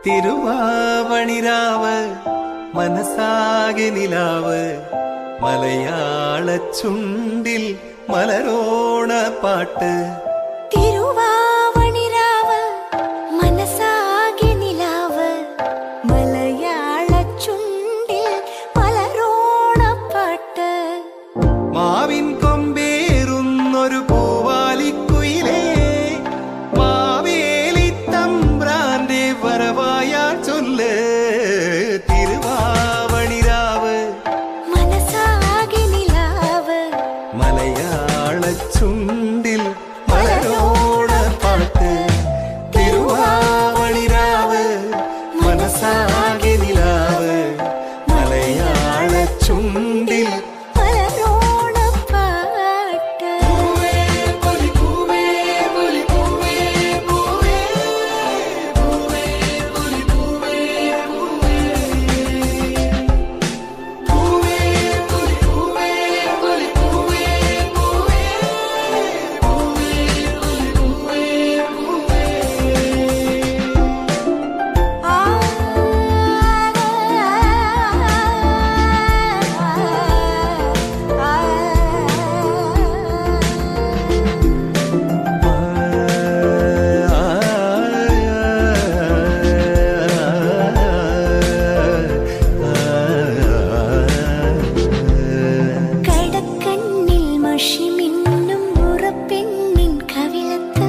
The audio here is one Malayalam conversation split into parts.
തിരുവാവണിരാവ് മനസാകെ നിലാവ് മലയാള ചുണ്ടിൽ മലരോണ പാട്ട്. തിരുവാവണിരാവ് മനസാകെ നിലാവ് മലയാള ചുണ്ടിൽ മലരോണ പാട്ട്. മാവിൻ കൊമ്പേറുന്നൊരു പൂവാലിക്കുയിലേ മാവേലി തമ്പ്രാന്റെ വരവായാ ചൊല്ല്. തിരുവാവണിരാവ് മനസാകെ നിലാവ് മലയാള ചുണ്ടിൽ മലരോണ പാട്ട്. തിരുവാവണിരാവ് മനസാകെ നിലാവ് മലയാള ചുണ്ടിൽ മലരോണ പാട്ട്. കടക്കണ്ണിൽ മഷി മിന്നും മുറപ്പെണ്ണിൻ കവിളത്ത്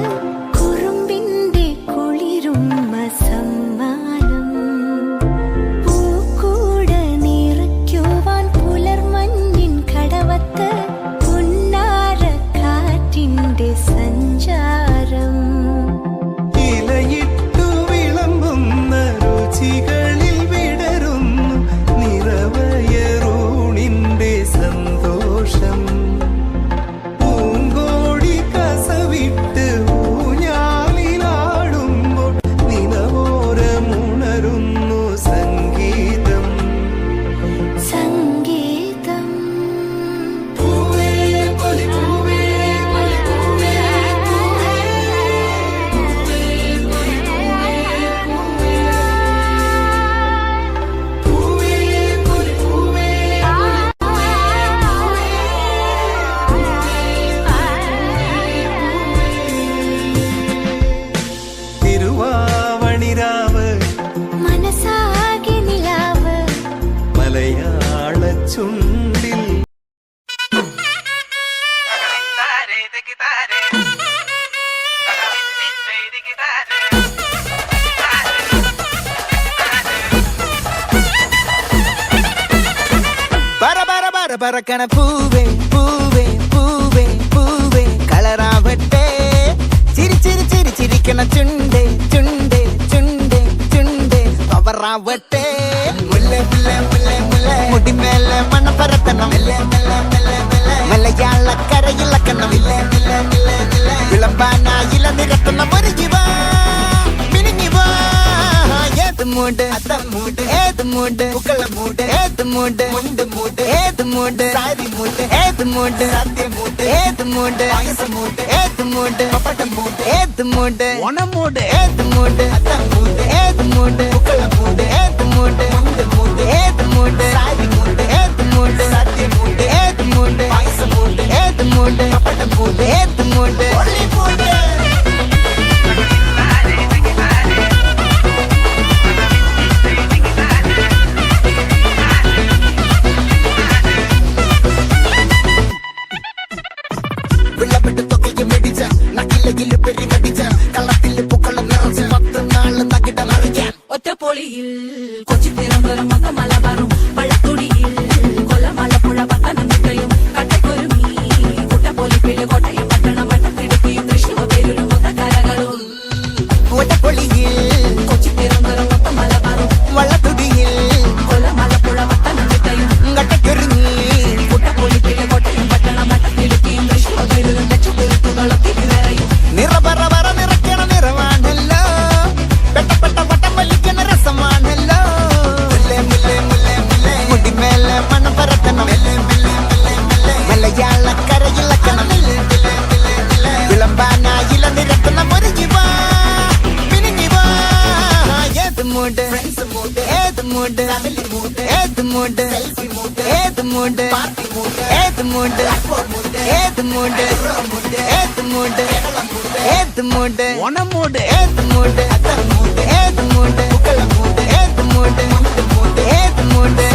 കുറുമ്പിന്റെ കുളിരുമ്മ സമ്മാനം. പൂക്കൂട നിറയ്ക്കുവാൻ പുലർമഞ്ഞിൻ കടവത്ത് പുന്നാര കാറ്റിന്റെ സഞ്ചാരം. ഇലയിട്ടു വിളമ്പുന്ന രുചികളിൽ വിടരുന്നു നിറവയറൂണിന്റെ സന്തോഷം. പൂങ്കോടി കസവിട്ട് ഊഞ്ഞാലിലാടുമ്പോൾ നിലവോരമുണരുന്നു സംഗീതം. സംഗീതം തിരുവാവണിരാവ് മനസാകെ നിലാവ് മലയാള ചുണ്ടിൽ പറക്കണ പൂവേ പൂവേ പൂവേ പൂവേ കളറാവട്ടെ. ചിരി ചിരി ചിരി ചിരിക്കണ ചുണ്ടേ ചുണ്ടേ ചുണ്ടേ ചുണ്ടേ പവറാവട്ടെ. മുല്ലേ മുല്ലേ മുല്ലേ മുല്ലേ മുടിമേലെ മണ്ണ പരത്തണം. മലയാള കരയിളക്കണം. വിളമ്പാനായില നിരത്തണം. ഒരു ജീവ മിനിങ്ങി വാ. ഏത് മൂട് മൂട് ഏത് മൂട് പുക്കള മൂട് ഏത് മൂട് മുണ്ട് മൂട് ഏത് മൂട് സാരി മൂട് ഏത് മൂട് സദ്യ മൂട് ഏത് മൂട് പായസ മൂട് ഏത് മൂട് പപ്പടം മൂട് ഏത് മൂട് ഓണം മൂട് ഏത് മൂട് മൂട് ഏത് മൂട് പുക്കള മൂട് ഏത് മൂട് മുണ്ട് മൂട് ഏത് മൂട് സാരി മൂട് ഏത് മൂട് സദ്യ മൂട് ഏത് മൂട് പായസ മൂട് ഏത് മൂട് പപ്പടം മൂട് ഏത് മൂട് മൂട്. വെള്ളപ്പെട്ട് തൊക്കയ്ക്ക് മെടിച്ച നക്കിലകില് പെരി കടിച്ച കള്ളത്തില് പൂക്കളം നിറച്ച് 10 നാള് തകിട മൂഡ് ഫ്രണ്ട്സ് മൂഡ് ഏത് മൂഡ് ഫാമിലി മൂഡ് ഏത് മൂഡ് സെൽഫി മൂഡ് ഏത് മൂഡ് പാർട്ടി മൂഡ് ഏത് മൂഡ് ഏത് മൂഡ് ഏത് മൂഡ് ഏത് മൂഡ് ഓണം മൂഡ് ഏത് മൂഡ് ഏത് മൂഡ് ഏത് മൂഡ് ഏത് മൂഡ് ഏത് മൂഡ്